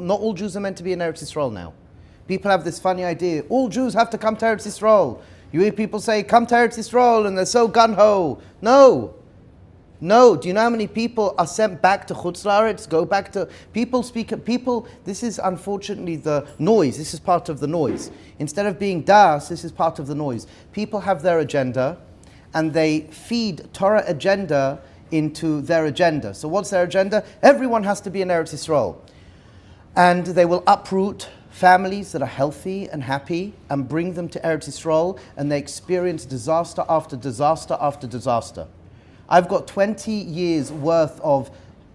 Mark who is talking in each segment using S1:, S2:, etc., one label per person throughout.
S1: Not all Jews are meant to be in Eretz Yisrael now. People have this funny idea, all Jews have to come to Eretz Yisrael. You hear people say, come to Eretz Yisrael, and they're so gun-ho. No. Do you know how many people are sent back to Chutz La'aretz? Go back to... People, this is unfortunately the noise. This is part of the noise. Instead of being das, this is part of the noise. People have their agenda, and they feed Torah agenda into their agenda. So what's their agenda? Everyone has to be in Eretz Yisrael. And they will uproot families that are healthy and happy and bring them to Eretz Yisrael, and they experience disaster after disaster after disaster. I've got 20 years worth of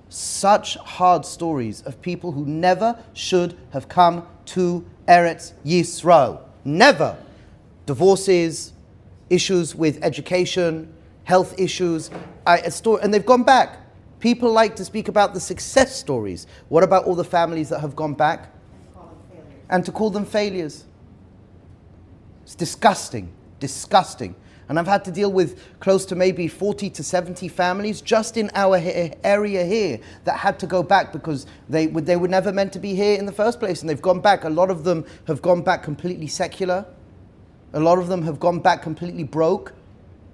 S1: such hard stories of people who never should have come to Eretz Yisrael. Never. Divorces, issues with education, health issues, and they've gone back. People like to speak about the success stories. What about all the families that have gone back? And to call them failures. It's disgusting. And I've had to deal with close to maybe 40 to 70 families just in our area here that had to go back because they were never meant to be here in the first place, and they've gone back. A lot of them have gone back completely secular. A lot of them have gone back completely broke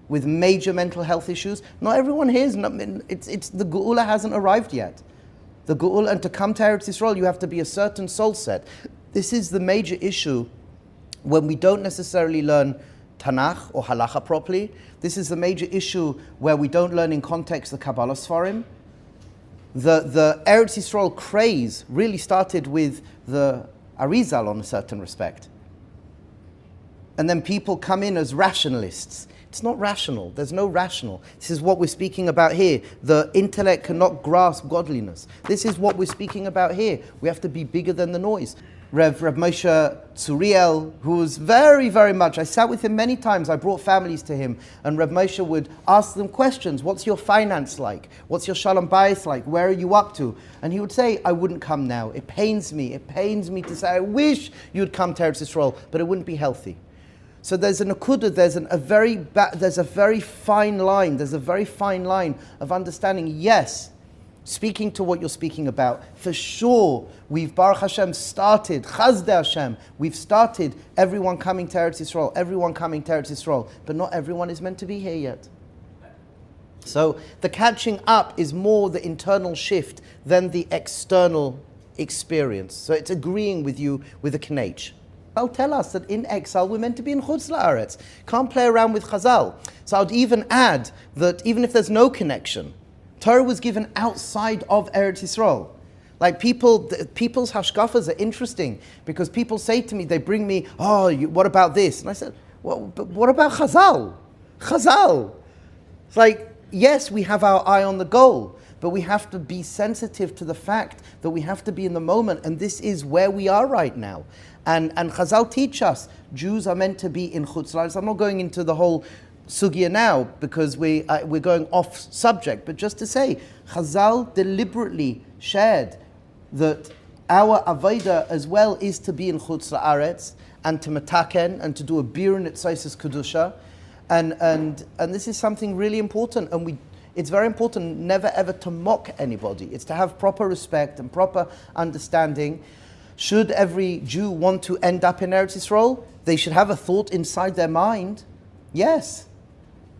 S1: with major mental health issues. Not everyone here is, it's the Geula hasn't arrived yet. The Geula, and to come to Eretz Yisrael, you have to be a certain soul set. This is the major issue when we don't necessarily learn Tanakh or Halacha properly. This is the major issue where we don't learn in context the Kabbalah Sfarim. The Eretz Yisrael craze really started with the Arizal on a certain respect. And then people come in as rationalists. It's not rational. There's no rational. This is what we're speaking about here. The intellect cannot grasp godliness. This is what we're speaking about here. We have to be bigger than the noise. Reb Moshe Tzuriel, who was very, very much, I sat with him many times, I brought families to him, and Reb Moshe would ask them questions. What's your finance like? What's your shalom bayis like? Where are you up to? And he would say, I wouldn't come now. It pains me to say, I wish you'd come to Eretz Yisrael, but it wouldn't be healthy. So there's a nakuda, there's a very fine line of understanding, yes, speaking to what you're speaking about, for sure, we've Baruch Hashem started, Chazdei Hashem, we've started everyone coming to Eretz Yisrael, but not everyone is meant to be here yet. So the catching up is more the internal shift than the external experience. So it's agreeing with you with a knech. They'll tell us that in exile we're meant to be in Chutz La'aretz. Can't play around with Chazal. So I'd even add that even if there's no connection, Torah was given outside of Eretz Yisrael. Like people's hashkafas are interesting because people say to me, they bring me, what about this? And I said, well, but what about Chazal? It's like, yes, we have our eye on the goal, but we have to be sensitive to the fact that we have to be in the moment, and this is where we are right now. And Chazal teach us, Jews are meant to be in Chutz La'aretz. I'm not going into the whole sugya now because we're going off subject, but just to say, Chazal deliberately shared that our avodah as well is to be in Chutz La'aretz and to metaken and to do a birun at Saisis Kedusha, and this is something really important, and it's very important never ever to mock anybody. It's to have proper respect and proper understanding. Should every Jew want to end up in Eretz Yisrael, they should have a thought inside their mind, yes.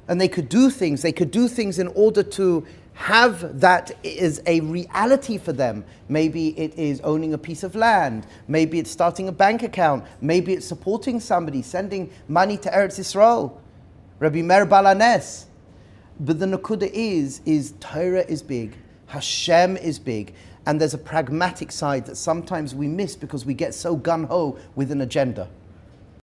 S1: And they could do things in order to have that as a reality for them. Maybe it is owning a piece of land, maybe it's starting a bank account, maybe it's supporting somebody, sending money to Eretz Yisrael. Rabbi Meir Balanes. But the nakuda is Torah is big, HaShem is big, and there's a pragmatic side that sometimes we miss because we get so gung-ho with an agenda.